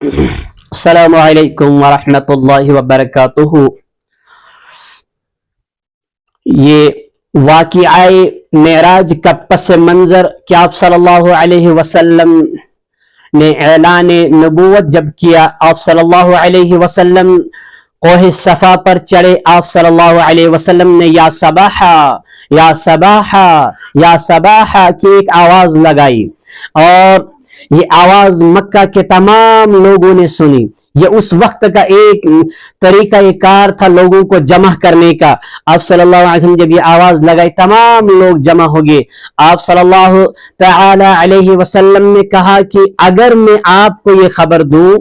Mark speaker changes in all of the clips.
Speaker 1: السلام علیکم ورحمۃ اللہ وبرکاتہ۔ یہ واقعہ معراج کا پس منظر کہ آپ صلی اللہ علیہ وسلم نے اعلان نبوت جب کیا، آپ صلی اللہ علیہ وسلم کوہ صفا پر چڑھے، آپ صلی اللہ علیہ وسلم نے یا صباحا یا صباحا یا صباحا کی ایک آواز لگائی، اور یہ آواز مکہ کے تمام لوگوں نے سنی۔ یہ اس وقت کا ایک طریقہ کار تھا لوگوں کو جمع کرنے کا۔ آپ صلی اللہ علیہ وسلم جب یہ آواز لگائی، تمام لوگ جمع ہو گئے۔ آپ صلی اللہ تعالی علیہ وسلم نے کہا کہ اگر میں آپ کو یہ خبر دوں،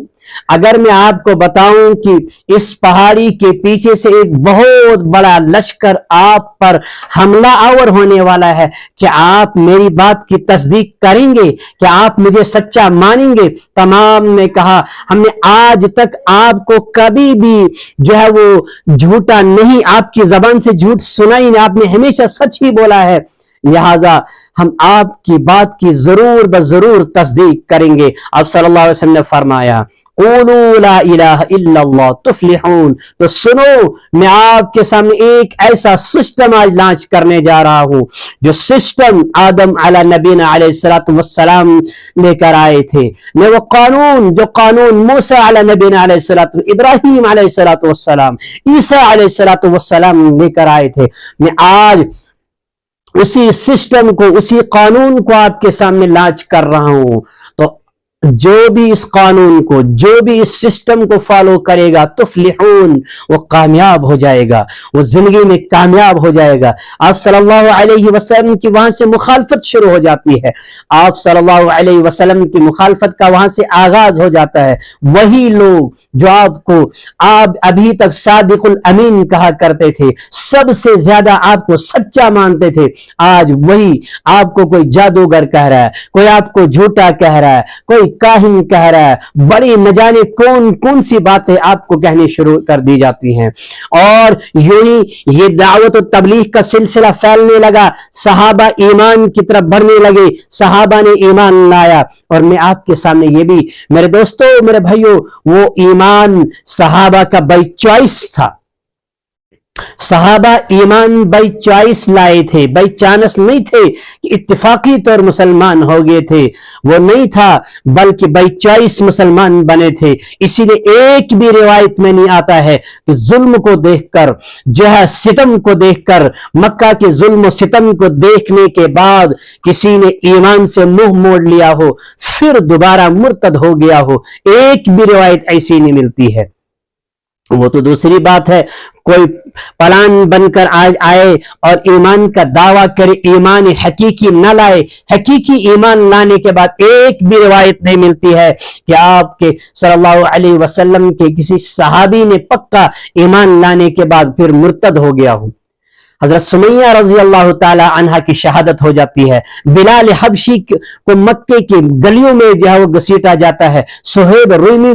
Speaker 1: اگر میں آپ کو بتاؤں کہ اس پہاڑی کے پیچھے سے ایک بہت بڑا لشکر آپ پر حملہ آور ہونے والا ہے، کیا آپ میری بات کی تصدیق کریں گے؟ کیا آپ مجھے سچا مانیں گے؟ تمام نے کہا ہم نے آج تک آپ کو کبھی بھی جو ہے وہ جھوٹا نہیں، آپ کی زبان سے جھوٹ سنا ہی نہیں، آپ نے ہمیشہ سچ ہی بولا ہے، لہذا ہم آپ کی بات کی ضرور بضرور تصدیق کریں گے۔ آپ صلی اللہ علیہ وسلم نے فرمایا قولوا لا الہ الا اللہ تفلحون۔ تو سنو، میں آپ کے سامنے ایک ایسا سسٹم آج لانچ کرنے جا رہا ہوں جو سسٹم آدم علی نبینا علیہ السلام لے کر آئے تھے، میں وہ قانون جو قانون موسیٰ علی نبینا علیہ السلام، ابراہیم علیہ السلام، عیسیٰ علیہ السلام لے کر آئے تھے، میں آج اسی سسٹم کو، اسی قانون کو آپ کے سامنے لانچ کر رہا ہوں۔ تو جو بھی اس قانون کو، جو بھی اس سسٹم کو فالو کرے گا تفلحون، وہ کامیاب ہو جائے گا، وہ زندگی میں کامیاب ہو جائے گا۔ آپ صلی اللہ علیہ وسلم کی وہاں سے مخالفت شروع ہو جاتی ہے، آپ صلی اللہ علیہ وسلم کی مخالفت کا وہاں سے آغاز ہو جاتا ہے۔ وہی لوگ جو آپ ابھی تک صادق الامین کہا کرتے تھے، سب سے زیادہ آپ کو سچا مانتے تھے، آج وہی آپ کو کوئی جادوگر کہہ رہا ہے، کوئی آپ کو جھوٹا کہہ رہا ہے، کوئی کاہن کہہ رہا ہے، بڑی نہ جانے کون کون سی باتیں آپ کو کہنی شروع کر دی جاتی ہیں، اور یوں ہی یہ دعوت و تبلیغ کا سلسلہ پھیلنے لگا، صحابہ ایمان کی طرف بڑھنے لگے، صحابہ نے ایمان لایا۔ اور میں آپ کے سامنے یہ بھی میرے دوستوں، میرے بھائیوں، وہ ایمان صحابہ کا بائی چوائس تھا، صحابہ ایمان بائی چوائس لائے تھے، بائی چانس نہیں تھے کہ اتفاقی طور مسلمان ہو گئے تھے، وہ نہیں تھا، بلکہ بائی چوائس مسلمان بنے تھے۔ اسی لیے ایک بھی روایت میں نہیں آتا ہے کہ ظلم کو دیکھ کر، جو ہے ستم کو دیکھ کر، مکہ کے ظلم و ستم کو دیکھنے کے بعد کسی نے ایمان سے منہ موڑ لیا ہو، پھر دوبارہ مرتد ہو گیا ہو، ایک بھی روایت ایسی نہیں ملتی ہے۔ وہ تو دوسری بات ہے، کوئی پلان بن کر آج آئے اور ایمان کا دعویٰ کرے، ایمان حقیقی نہ لائے، حقیقی ایمان لانے کے بعد ایک بھی روایت نہیں ملتی ہے کہ آپ کے صلی اللہ علیہ وسلم کے کسی صحابی نے پکا ایمان لانے کے بعد پھر مرتد ہو گیا ہو۔ حضرت سمیہ رضی اللہ تعالی عنہ کی شہادت ہو جاتی ہے، بلال حبشی کو مکے کی گلیوں میں جو ہے وہ گھسیٹا جاتا ہے، سہیب رومی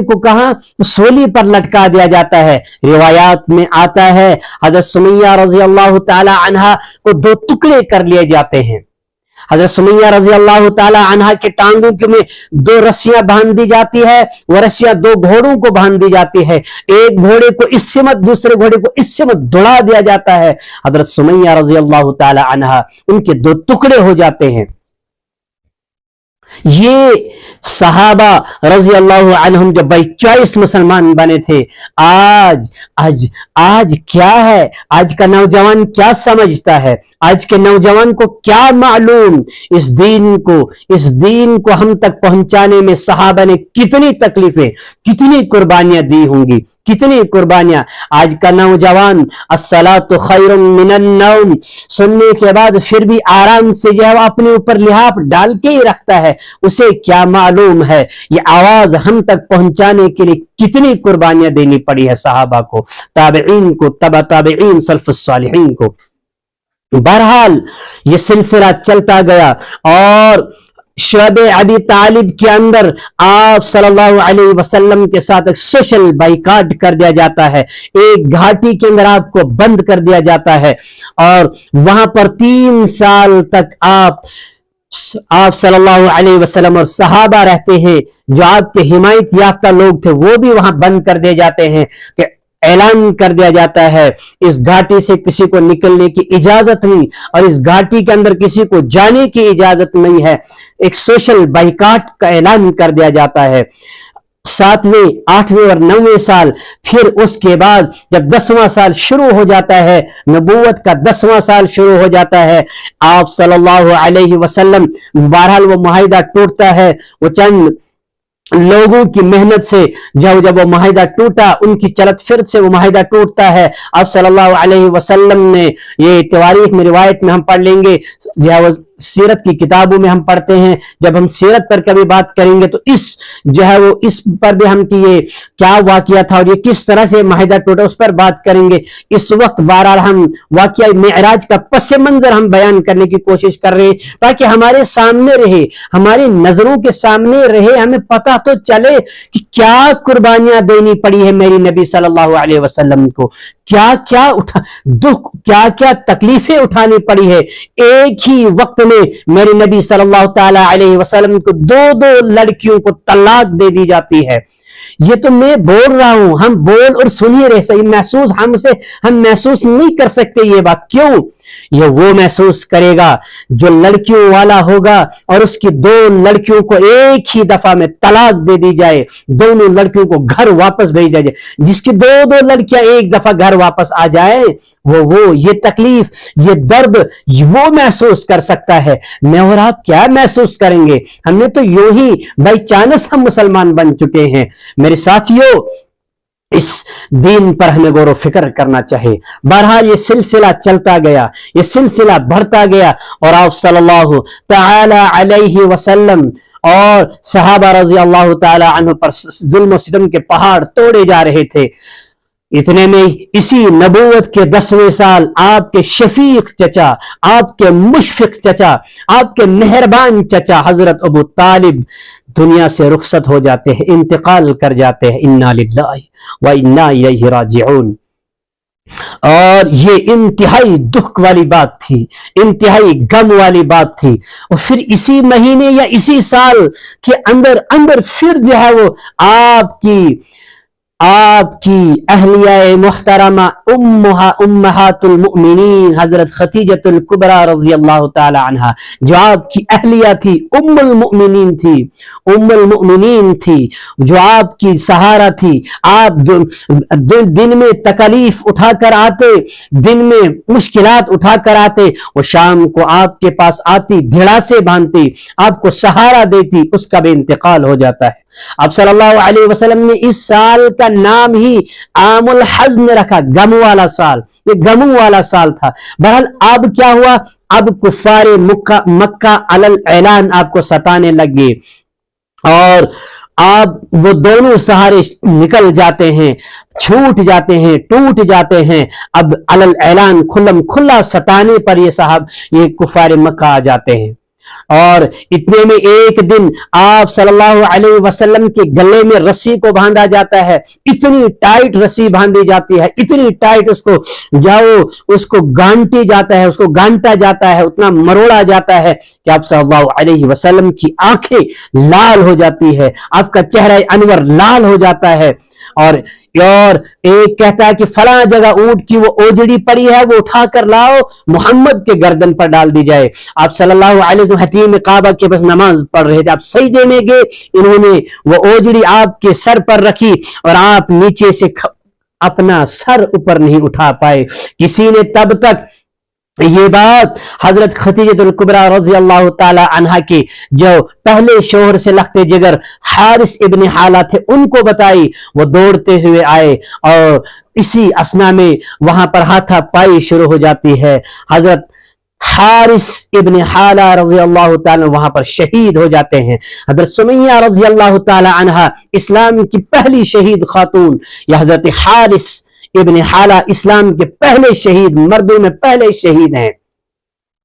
Speaker 1: کو کہاں سولی پر لٹکا دیا جاتا ہے۔ روایات میں آتا ہے حضرت سمیہ رضی اللہ تعالی عنہ کو دو ٹکڑے کر لیے جاتے ہیں، حضرت سمیہ رضی اللہ تعالی عنہ کے ٹانگوں میں دو رسیاں باندھ دی جاتی ہے، وہ رسیاں دو گھوڑوں کو باندھ دی جاتی ہے، ایک گھوڑے کو اس سمت دوسرے گھوڑے کو اس سمت دوڑا دیا جاتا ہے، حضرت سمیہ رضی اللہ تعالی عنہ ان کے دو ٹکڑے ہو جاتے ہیں۔ یہ صحابہ رضی اللہ عنہم جو بائی چوائس مسلمان بنے تھے، آج کیا ہے، آج کا نوجوان کیا سمجھتا ہے، آج کے نوجوان کو کیا معلوم، اس دین کو ہم تک پہنچانے میں صحابہ نے کتنی تکلیفیں، کتنی قربانیاں دی ہوں گی، کتنی قربانیاں۔ آج کا نوجوان الصلاۃ خیر من النوم سننے کے بعد پھر بھی آرام سے جو ہے اپنے اوپر لحاف ڈال کے ہی رکھتا ہے، اسے کیا معلوم ہے یہ آواز ہم تک پہنچانے کے لیے کتنی قربانیاں دینی پڑی ہے صحابہ کو، تابعین کو، تبع تابعین، سلف الصالحین کو۔ بہرحال یہ سلسلہ چلتا گیا، اور شعب ابی طالب کے اندر آپ صلی اللہ علیہ وسلم کے ساتھ ایک سوشل بائیکاٹ کر دیا جاتا ہے، ایک گھاٹی کے اندر آپ کو بند کر دیا جاتا ہے، اور وہاں پر 3 سال تک آپ آپ صلی اللہ علیہ وسلم اور صحابہ رہتے ہیں، جو آپ کے حمایت یافتہ لوگ تھے وہ بھی وہاں بند کر دیے جاتے ہیں کہ اعلان کر دیا جاتا ہے اس گھاٹی سے کسی کو نکلنے کی اجازت نہیں، اور اس گھاٹی کے اندر کسی کو جانے کی اجازت نہیں ہے۔ ایک سوشل بائیکاٹ کا اعلان کر دیا جاتا ہے۔ 7ویں 8ویں اور 9ویں سال، پھر اس کے بعد جب 10واں سال شروع ہو جاتا ہے، نبوت کا 10واں سال شروع ہو جاتا ہے، آپ صلی اللہ علیہ وسلم بہرحال وہ معاہدہ ٹوٹتا ہے، وہ چند لوگوں کی محنت سے جب وہ معاہدہ ٹوٹا، ان کی چلت فرد سے وہ معاہدہ ٹوٹتا ہے۔ آپ صلی اللہ علیہ وسلم نے، یہ تواریخ میں روایت میں ہم پڑھ لیں گے، وہ سیرت کی کتابوں میں ہم پڑھتے ہیں، جب ہم سیرت پر کبھی بات کریں گے تو اس پر بھی ہم کہ یہ کیا واقعہ تھا اور یہ کس طرح سے معاہدہ ٹوٹا اس پر بات کریں گے۔ اس وقت بہرحال ہم واقعہ معراج کا پس منظر ہم بیان کرنے کی کوشش کر رہے ہیں تاکہ ہمارے سامنے رہے، ہماری نظروں کے سامنے رہے، ہمیں پتہ تو چلے کہ کیا قربانیاں دینی پڑی ہے میری نبی صلی اللہ علیہ وسلم کو، کیا کیا تکلیفیں اٹھانی پڑی ہے۔ ایک ہی وقت میں میرے نبی صلی اللہ تعالی علیہ وسلم کو 2 لڑکیوں کو طلاق دے دی جاتی ہے۔ یہ تو میں بول رہا ہوں، ہم بول اور سنیے رہے صحیح، ہم محسوس نہیں کر سکتے یہ بات۔ کیوں؟ یہ وہ محسوس کرے گا جو لڑکیوں والا ہوگا اور اس کی 2 لڑکیوں کو ایک ہی دفعہ میں طلاق دے دی جائے، دونوں لڑکیوں کو گھر واپس بھیجا جائے۔ جس کی 2 لڑکیاں ایک دفعہ گھر واپس آ جائے، وہ یہ تکلیف، یہ درد وہ محسوس کر سکتا ہے۔ میں اور آپ کیا محسوس کریں گے؟ ہم نے تو یوں ہی بائی چانس ہم مسلمان بن چکے ہیں۔ میرے ساتھیوں، اس دین پر ہمیں غور و فکر کرنا چاہیے۔ بہرحال یہ سلسلہ چلتا گیا، یہ سلسلہ بڑھتا گیا، اور آپ صلی اللہ تعالی علیہ وسلم اور صحابہ رضی اللہ تعالی عنہ پر ظلم و ستم کے پہاڑ توڑے جا رہے تھے۔ اتنے میں اسی نبوت کے 10ویں سال آپ کے شفیق چچا، آپ کے مشفق چچا، آپ کے مہربان چچا حضرت ابو طالب دنیا سے رخصت ہو جاتے ہیں، انتقال کر جاتے ہیں۔ انا للہ و انا الیہ راجعون۔ اور یہ انتہائی دکھ والی بات تھی، انتہائی غم والی بات تھی۔ اور پھر اسی مہینے یا اسی سال کے اندر پھر جو ہے وہ آپ کی اہلیہ محترمہ امہات المؤمنین حضرت خدیجۃ الکبریٰ رضی اللہ تعالی عنہا، جو آپ کی اہلیہ تھی، ام المؤمنین تھی، جو آپ کی سہارا تھی۔ آپ دن میں تکلیف اٹھا کر آتے، دن میں مشکلات اٹھا کر آتے، وہ شام کو آپ کے پاس آتی، دھڑا سے باندھتی، آپ کو سہارا دیتی، اس کا بھی انتقال ہو جاتا ہے۔ آپ صلی اللہ علیہ وسلم نے اس سال کا نام ہی عام الحزن رکھا، غم والا سال۔ یہ غم والا سال تھا۔ بہرحال اب کیا ہوا؟ اب کفار مکہ علی اعلان آپ کو ستانے لگے، اور آپ وہ دونوں سہارے نکل جاتے ہیں، چھوٹ جاتے ہیں، ٹوٹ جاتے ہیں۔ اب علی اعلان کھلم کھلا ستانے پر یہ کفار مکہ آ جاتے ہیں۔ اور اتنے میں ایک دن آپ صلی اللہ علیہ وسلم کے گلے میں رسی کو باندھا جاتا ہے، اتنی ٹائٹ رسی باندھی جاتی ہے، اتنی ٹائٹ اس کو گانٹی جاتا ہے، اس کو گانٹا جاتا ہے، اتنا مروڑا جاتا ہے کہ آپ صلی اللہ علیہ وسلم کی آنکھیں لال ہو جاتی ہے، آپ کا چہرہ انور لال ہو جاتا ہے۔ اور ایک کہتا ہے کہ فلاں جگہ اونٹ کی وہ اوجڑی پڑی ہے، وہ اٹھا کر لاؤ، محمد کے گردن پر ڈال دی جائے۔ آپ صلی اللہ علیہ وسلم حتیم کعبہ کے پاس نماز پڑھ رہے تھے، آپ سجدے میں گئے، انہوں نے وہ اوجڑی آپ کے سر پر رکھی اور آپ نیچے سے اپنا سر اوپر نہیں اٹھا پائے۔ کسی نے تب تک یہ بات حضرت خدیجۃ الکبریٰ رضی اللہ تعالی عنہا کے جو پہلے شوہر سے لختے جگر حارث ابن حالہ تھے ان کو بتائی۔ وہ دوڑتے ہوئے آئے اور اسی اسنا میں وہاں پر ہاتھا پائی شروع ہو جاتی ہے۔ حضرت حارث ابن حالہ رضی اللہ تعالی وہاں پر شہید ہو جاتے ہیں۔ حضرت سمیہ رضی اللہ تعالی عنہا اسلام کی پہلی شہید خاتون، یا حضرت حارث ابن حالہ اسلام کے پہلے شہید، مردوں میں پہلے شہید ہیں۔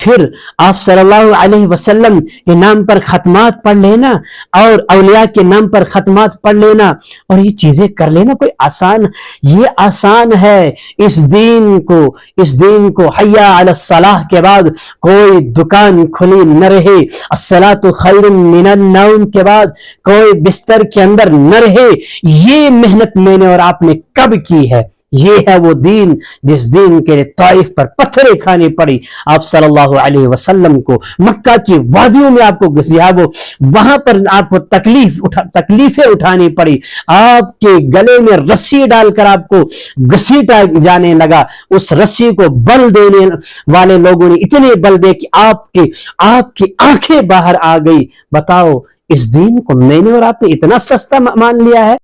Speaker 1: پھر آپ صلی اللہ علیہ وسلم کے نام پر ختمات پڑھ لینا اور اولیاء کے نام پر ختمات پڑھ لینا اور یہ چیزیں کر لینا کوئی آسان، یہ آسان ہے۔ اس دین کو حیا علی الصلاح کے بعد کوئی دکان کھلی نہ رہے، الصلاۃ خیر من النوم کے بعد کوئی بستر کے اندر نہ رہے، یہ محنت میں نے اور آپ نے کب کی ہے؟ یہ ہے وہ دین جس دین کے لیے طائف پر پتھریں کھانی پڑی آپ صلی اللہ علیہ وسلم کو، مکہ کی وادیوں میں آپ کو وہاں پر آپ کو تکلیفیں اٹھانی پڑی، آپ کے گلے میں رسی ڈال کر آپ کو گھسیٹا جانے لگا، اس رسی کو بل دینے والے لوگوں نے اتنے بل دے کہ آپ کی آنکھیں باہر آ گئی۔ بتاؤ اس دین کو میں نے اور آپ نے اتنا سستا مان لیا ہے؟